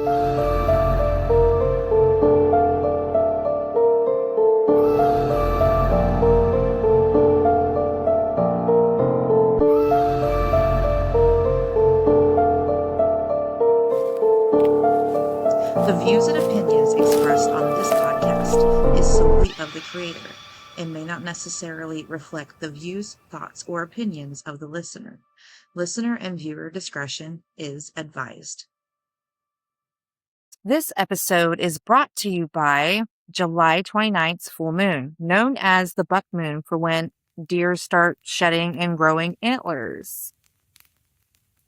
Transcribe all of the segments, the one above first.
The views and opinions expressed on this podcast is solely of the creator and may not necessarily reflect the views, thoughts, or opinions of the listener. Listener and viewer discretion is advised. This episode is brought to you by July 29th's full moon, known as the buck moon for when deer start shedding and growing antlers.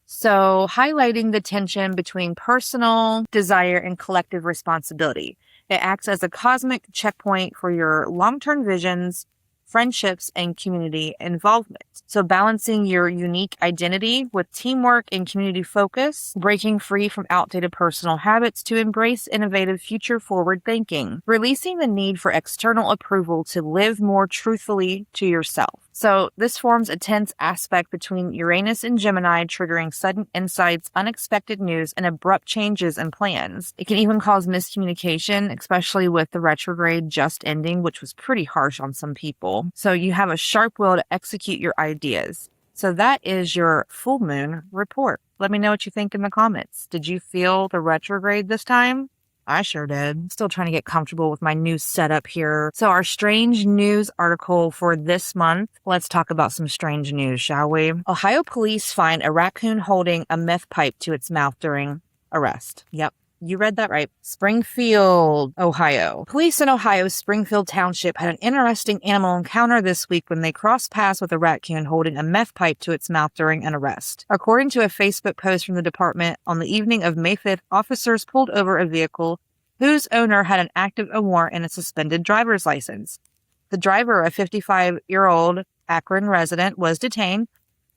So, highlighting the tension between personal desire and collective responsibility. It acts as a cosmic checkpoint for your long-term visions, friendships, and community involvement. So, balancing your unique identity with teamwork and community focus, breaking free from outdated personal habits to embrace innovative future-forward thinking, releasing the need for external approval to live more truthfully to yourself. So this forms a tense aspect between Uranus and Gemini, triggering sudden insights, unexpected news, and abrupt changes in plans. It can even cause miscommunication, especially with the retrograde just ending, which was pretty harsh on some people. So you have a sharp will to execute your ideas. So that is your full moon report. Let me know what you think in the comments. Did you feel the retrograde this time? I sure did. Still trying to get comfortable with my new setup here. So our strange news article for this month, let's talk about some strange news, shall we? Ohio police find a raccoon holding a meth pipe to its mouth during arrest. Yep. You read that right. Springfield, Ohio. Police in Ohio's Springfield Township had an interesting animal encounter this week when they crossed paths with a raccoon holding a meth pipe to its mouth during an arrest. According to a Facebook post from the department, on the evening of May 5th, officers pulled over a vehicle whose owner had an active warrant and a suspended driver's license. The driver, a 55-year-old Akron resident, was detained,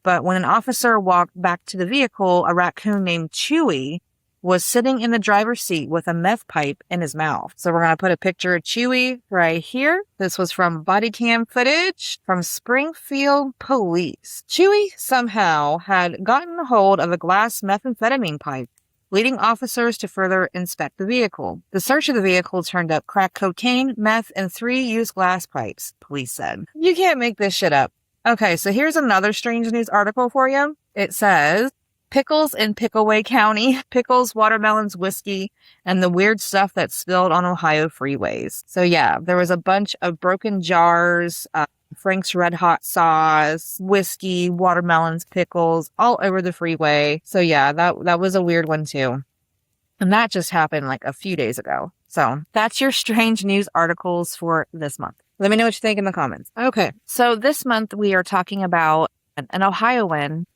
but when an officer walked back to the vehicle, a raccoon named Chewy was sitting in the driver's seat with a meth pipe in his mouth. So we're going to put a picture of Chewy right here. This was from body cam footage from Springfield Police. Chewy somehow had gotten a hold of a glass methamphetamine pipe, leading officers to further inspect the vehicle. The search of the vehicle turned up crack cocaine, meth, and 3 used glass pipes, police said. You can't make this shit up. Okay, so here's another strange news article for you. It says, pickles in Pickaway County, pickles, watermelons, whiskey, and the weird stuff that spilled on Ohio freeways. So yeah, there was a bunch of broken jars, Frank's Red Hot sauce, whiskey, watermelons, pickles, all over the freeway. So yeah, that was a weird one too. And that just happened like a few days ago. So that's your strange news articles for this month. Let me know what you think in the comments. Okay, so this month we are talking about an Ohioan,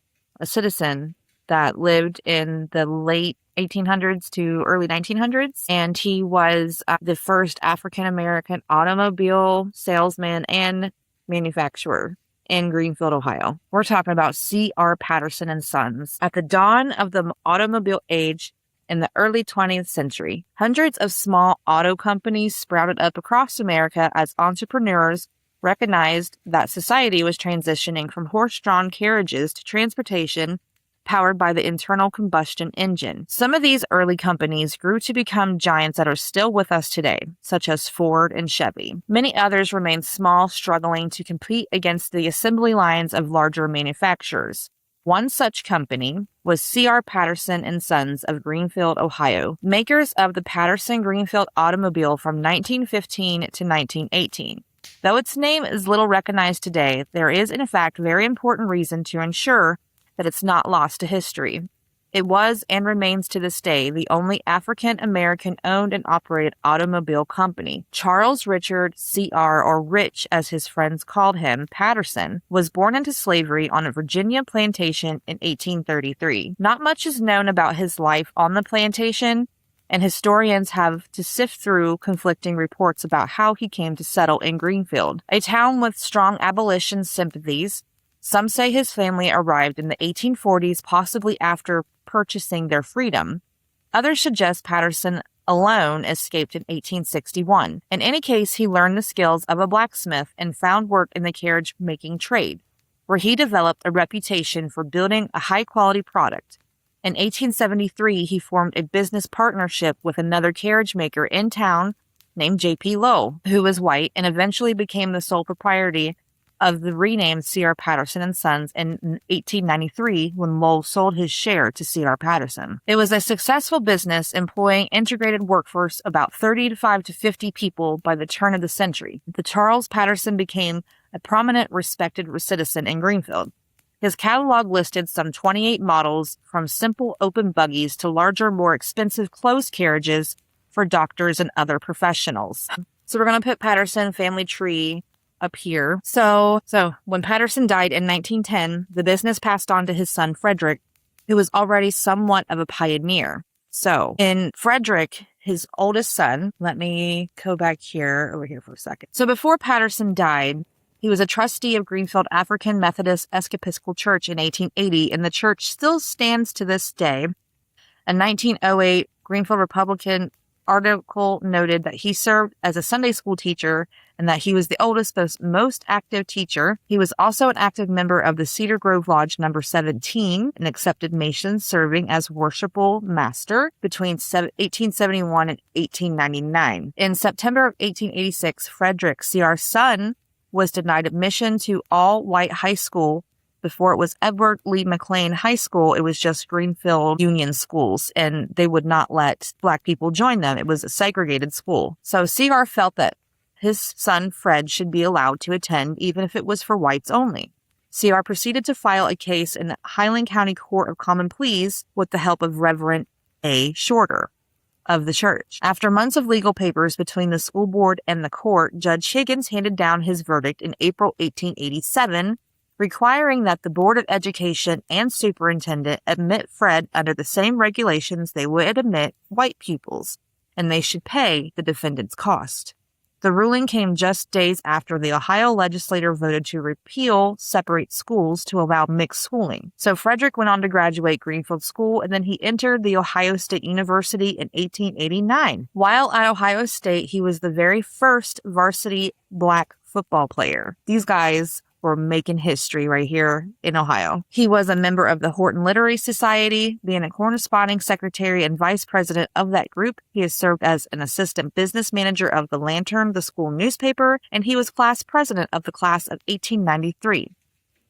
a citizen that lived in the late 1800s to early 1900s. And he was the first African-American automobile salesman and manufacturer in Greenfield, Ohio. We're talking about C.R. Patterson and Sons. At the dawn of the automobile age in the early 20th century, hundreds of small auto companies sprouted up across America as entrepreneurs recognized that society was transitioning from horse-drawn carriages to transportation powered by the internal combustion engine. Some of these early companies grew to become giants that are still with us today, such as Ford and Chevy. Many others remain small, struggling to compete against the assembly lines of larger manufacturers. One such company was C.R. Patterson and Sons of Greenfield, Ohio, makers of the Patterson-Greenfield automobile from 1915 to 1918. Though its name is little recognized today, there is in fact very important reason to ensure that it's not lost to history. It was and remains to this day the only African-American owned and operated automobile company. Charles Richard C.R., or Rich as his friends called him, Patterson, was born into slavery on a Virginia plantation in 1833. Not much is known about his life on the plantation, and historians have to sift through conflicting reports about how he came to settle in Greenfield, a town with strong abolition sympathies. Some say his family arrived in the 1840s, possibly after purchasing their freedom. Others suggest Patterson alone escaped in 1861. In any case, he learned the skills of a blacksmith and found work in the carriage-making trade, where he developed a reputation for building a high-quality product. In 1873, he formed a business partnership with another carriage maker in town named J.P. Lowe, who was white, and eventually became the sole proprietor of the renamed C.R. Patterson and Sons in 1893 when Lowe sold his share to C.R. Patterson. It was a successful business employing integrated workforce about 35 to 50 people by the turn of the century. The Charles Patterson became a prominent, respected citizen in Greenfield. His catalog listed some 28 models, from simple open buggies to larger, more expensive closed carriages for doctors and other professionals. So we're going to put Patterson family tree up here. So when Patterson died in 1910, the business passed on to his son, Frederick, who was already somewhat of a pioneer. So in Frederick, his oldest son, let me go back over here for a second. So before Patterson died, he was a trustee of Greenfield African Methodist Episcopal Church in 1880, and the church still stands to this day. A 1908 Greenfield Republican article noted that he served as a Sunday school teacher and that he was the oldest, most active teacher. He was also an active member of the Cedar Grove Lodge No. 17, an accepted Mason, serving as worshipful master between 1871 and 1899. In September of 1886, Frederick, C.R.'s son, was denied admission to all-white high school. Before it was Edward Lee McLean High School, it was just Greenfield Union schools, and they would not let Black people join them. It was a segregated school. So C.R. felt that his son, Fred, should be allowed to attend, even if it was for whites only. C.R. proceeded to file a case in the Highland County Court of Common Pleas with the help of Reverend A. Shorter of the church. After months of legal papers between the school board and the court, Judge Higgins handed down his verdict in April 1887, requiring that the Board of Education and Superintendent admit Fred under the same regulations they would admit white pupils, and they should pay the defendant's cost. The ruling came just days after the Ohio legislature voted to repeal separate schools to allow mixed schooling. So Frederick went on to graduate Greenfield School, and then he entered the Ohio State University in 1889. While at Ohio State, he was the very first varsity Black football player. These guys were making history right here in Ohio. He was a member of the Horton Literary Society, being a corresponding secretary and vice president of that group. He has served as an assistant business manager of the Lantern, the school newspaper, and he was class president of the class of 1893.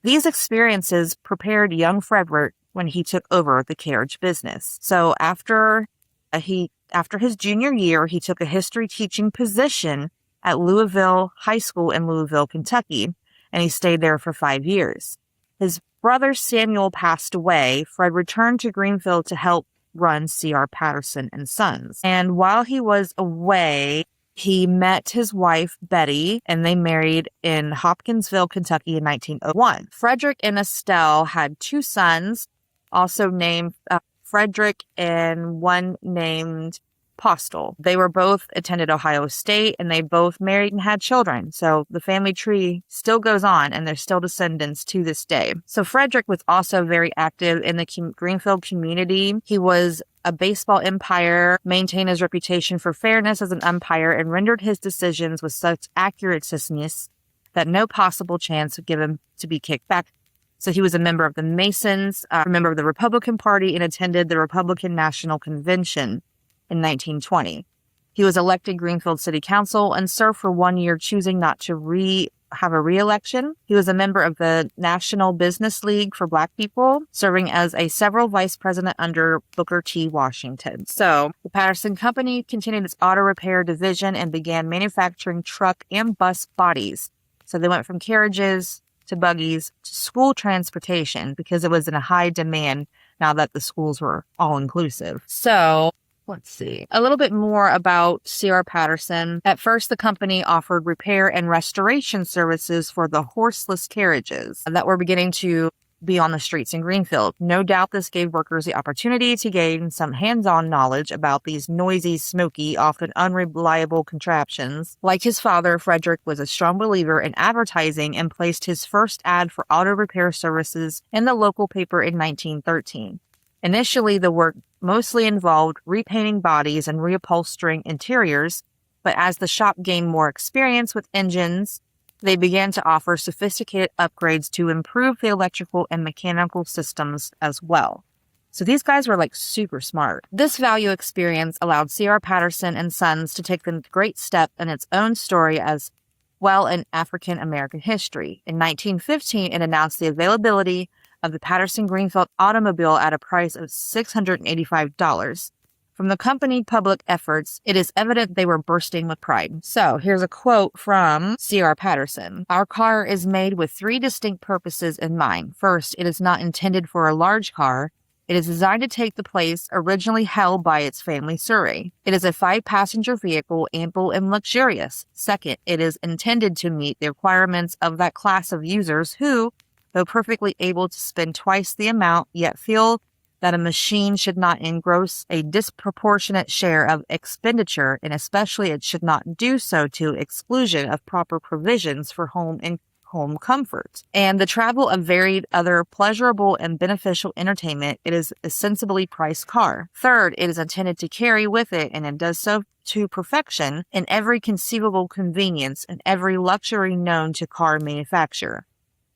These experiences prepared young Frederick when he took over the carriage business. So after his junior year, he took a history teaching position at Louisville High School in Louisville, Kentucky, and he stayed there for 5 years. His brother Samuel passed away. Fred returned to Greenfield to help run C.R. Patterson and Sons. And while he was away, he met his wife, Betty, and they married in Hopkinsville, Kentucky in 1901. Frederick and Estelle had 2 sons, also named Frederick and one named Postal. They were both attended Ohio State, and they both married and had children. So the family tree still goes on, and there's still descendants to this day. So Frederick was also very active in the Greenfield community. He was a baseball umpire, maintained his reputation for fairness as an umpire, and rendered his decisions with such accurateness that no possible chance would give him to be kicked back. So he was a member of the Masons, a member of the Republican Party, and attended the Republican National Convention in 1920. He was elected Greenfield City Council and served for 1 year, choosing not to have a re-election. He was a member of the National Business League for Black People, serving as a several vice president under Booker T. Washington. So the Patterson Company continued its auto repair division and began manufacturing truck and bus bodies. So they went from carriages to buggies to school transportation because it was in a high demand now that the schools were all inclusive. So let's see. A little bit more about C.R. Patterson. At first, the company offered repair and restoration services for the horseless carriages that were beginning to be on the streets in Greenfield. No doubt this gave workers the opportunity to gain some hands-on knowledge about these noisy, smoky, often unreliable contraptions. Like his father, Frederick was a strong believer in advertising and placed his first ad for auto repair services in the local paper in 1913. Initially, the work mostly involved repainting bodies and reupholstering interiors, but as the shop gained more experience with engines, they began to offer sophisticated upgrades to improve the electrical and mechanical systems as well. So these guys were like super smart. This value experience allowed C.R. Patterson and Sons to take the great step in its own story as well in African American history. In 1915, it announced the availability of the Patterson Greenfield automobile at a price of $685. From the company public efforts, it is evident they were bursting with pride. So here's a quote from C.R. Patterson. "Our car is made with three distinct purposes in mind. First, it is not intended for a large car. It is designed to take the place originally held by its family Surrey. It is a 5-passenger vehicle, ample and luxurious. Second, it is intended to meet the requirements of that class of users who, though perfectly able to spend twice the amount, yet feel that a machine should not engross a disproportionate share of expenditure, and especially it should not do so to exclusion of proper provisions for home and home comfort. And the travel of varied other pleasurable and beneficial entertainment, it is a sensibly priced car. Third, it is intended to carry with it, and it does so to perfection, in every conceivable convenience and every luxury known to car manufacture.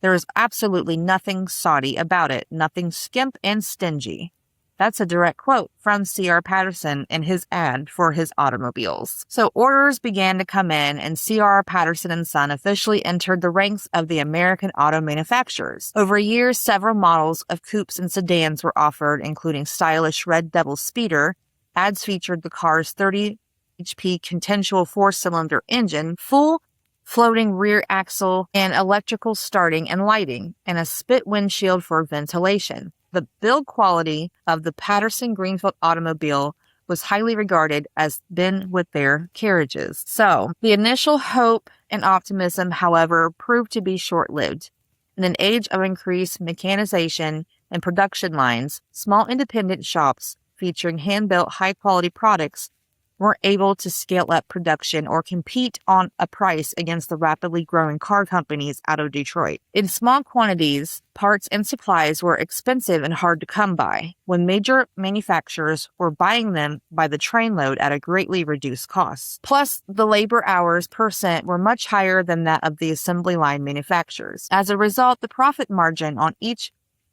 There is absolutely nothing soddy about it, nothing skimp and stingy." That's a direct quote from C.R. Patterson in his ad for his automobiles. So orders began to come in, and C.R. Patterson and Son officially entered the ranks of the American auto manufacturers. Over years, several models of coupes and sedans were offered, including stylish Red Devil Speeder. Ads featured the car's 30 HP conventional 4-cylinder engine, full floating rear axle, and electrical starting and lighting, and a spit windshield for ventilation. The build quality of the Patterson Greenfield automobile was highly regarded, as been with their carriages. So, the initial hope and optimism, however, proved to be short-lived. In an age of increased mechanization and production lines, small independent shops featuring hand-built high-quality products weren't able to scale up production or compete on a price against the rapidly growing car companies out of Detroit. In small quantities, parts and supplies were expensive and hard to come by, when major manufacturers were buying them by the trainload at a greatly reduced cost. Plus, the labor hours per cent were much higher than that of the assembly line manufacturers. As a result, the profit margin on each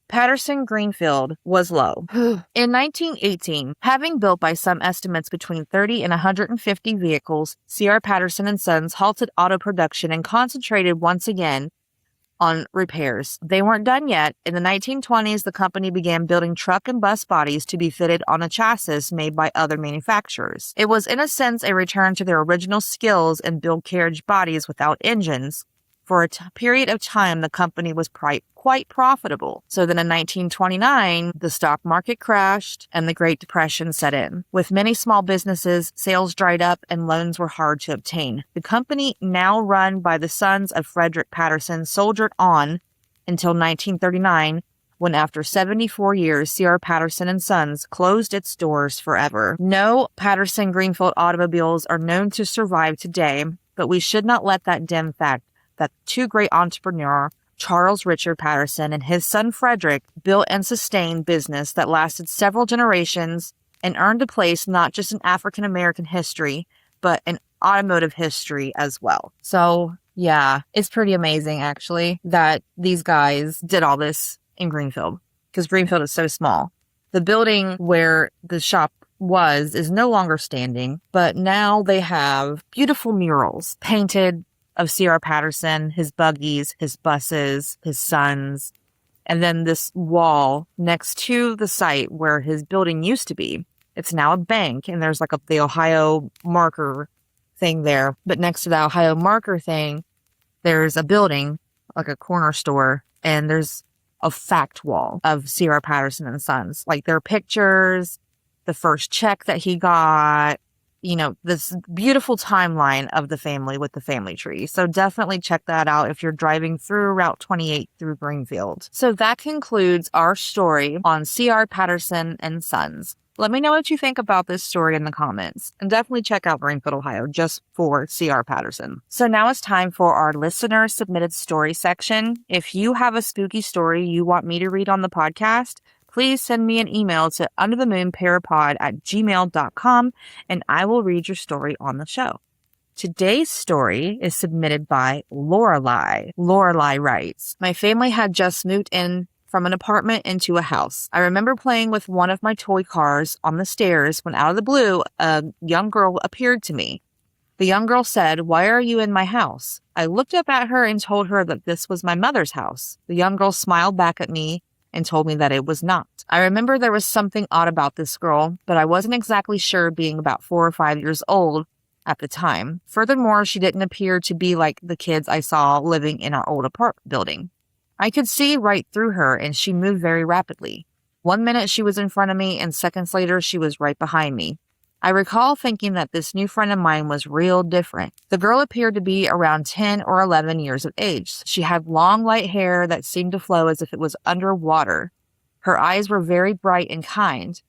Patterson Greenfield was low. In 1918, having built by some estimates between 30 and 150 vehicles, C.R. Patterson and Sons halted auto production and concentrated once again on repairs. They weren't done yet. In the 1920s, the company began building truck and bus bodies to be fitted on a chassis made by other manufacturers. It was in a sense a return to their original skills and build carriage bodies without engines. For a period of time, the company was quite profitable. So then in 1929, the stock market crashed and the Great Depression set in. With many small businesses, sales dried up and loans were hard to obtain. The company, now run by the sons of Frederick Patterson, soldiered on until 1939, when after 74 years, C.R. Patterson and Sons closed its doors forever. No Patterson Greenfield automobiles are known to survive today, but we should not let that dim fact that two great entrepreneurs, Charles Richard Patterson and his son Frederick, built and sustained business that lasted several generations and earned a place not just in African American history, but in automotive history as well. So, yeah, it's pretty amazing, actually, that these guys did all this in Greenfield, because Greenfield is so small. The building where the shop is no longer standing, but now they have beautiful murals painted of C.R. Patterson, his buggies, his buses, his sons, and then this wall next to the site where his building used to be. It's now a bank, and there's like the Ohio marker thing there. But next to the Ohio marker thing, there's a building, like a corner store, and there's a fact wall of C.R. Patterson and Sons. Like their pictures, the first check that he got, this beautiful timeline of the family with the family tree. So definitely check that out if you're driving through Route 28 through Greenfield. So that concludes our story on C.R. Patterson and Sons. Let me know what you think about this story in the comments. And definitely check out Greenfield, Ohio, just for C.R. Patterson. So now it's time for our listener submitted story section. If you have a spooky story you want me to read on the podcast, please send me an email to underthemoonparapod@gmail.com, and I will read your story on the show. Today's story is submitted by Lorelei. Lorelei writes, "My family had just moved in from an apartment into a house. I remember playing with one of my toy cars on the stairs when out of the blue, a young girl appeared to me. The young girl said, "Why are you in my house?" I looked up at her and told her that this was my mother's house. The young girl smiled back at me and told me that it was not. I remember there was something odd about this girl, but I wasn't exactly sure, being about 4 or 5 years old at the time. Furthermore, she didn't appear to be like the kids I saw living in our old apartment building. I could see right through her, and she moved very rapidly. 1 minute she was in front of me, and seconds later she was right behind me. I recall thinking that this new friend of mine was real different. The girl appeared to be around 10 or 11 years of age. She had long, light hair that seemed to flow as if it was underwater. Her eyes were very bright and kind.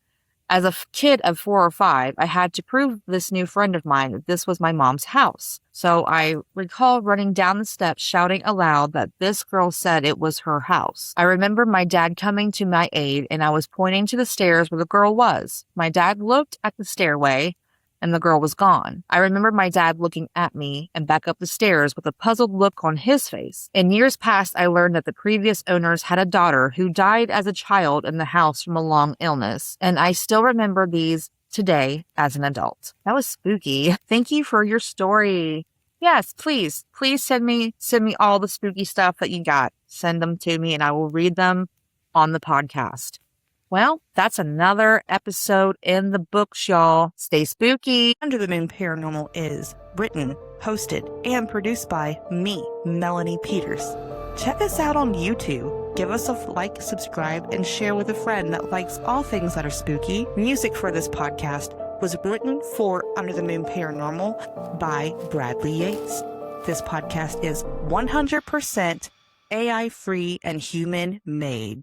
As a kid of 4 or 5, I had to prove this new friend of mine that this was my mom's house. So I recall running down the steps shouting aloud that this girl said it was her house. I remember my dad coming to my aid, and I was pointing to the stairs where the girl was. My dad looked at the stairway, and the girl was gone. I remember my dad looking at me and back up the stairs with a puzzled look on his face. In years past, I learned that the previous owners had a daughter who died as a child in the house from a long illness, and I still remember these today as an adult. That was spooky. Thank you for your story. Yes, please send me all the spooky stuff that you got. Send them to me and I will read them on the podcast. Well, that's another episode in the books, y'all. Stay spooky. Under the Moon Paranormal is written, hosted, and produced by me, Melanie Peters. Check us out on YouTube. Give us a like, subscribe, and share with a friend that likes all things that are spooky. Music for this podcast was written for Under the Moon Paranormal by Bradley Yates. This podcast is 100% AI-free and human-made.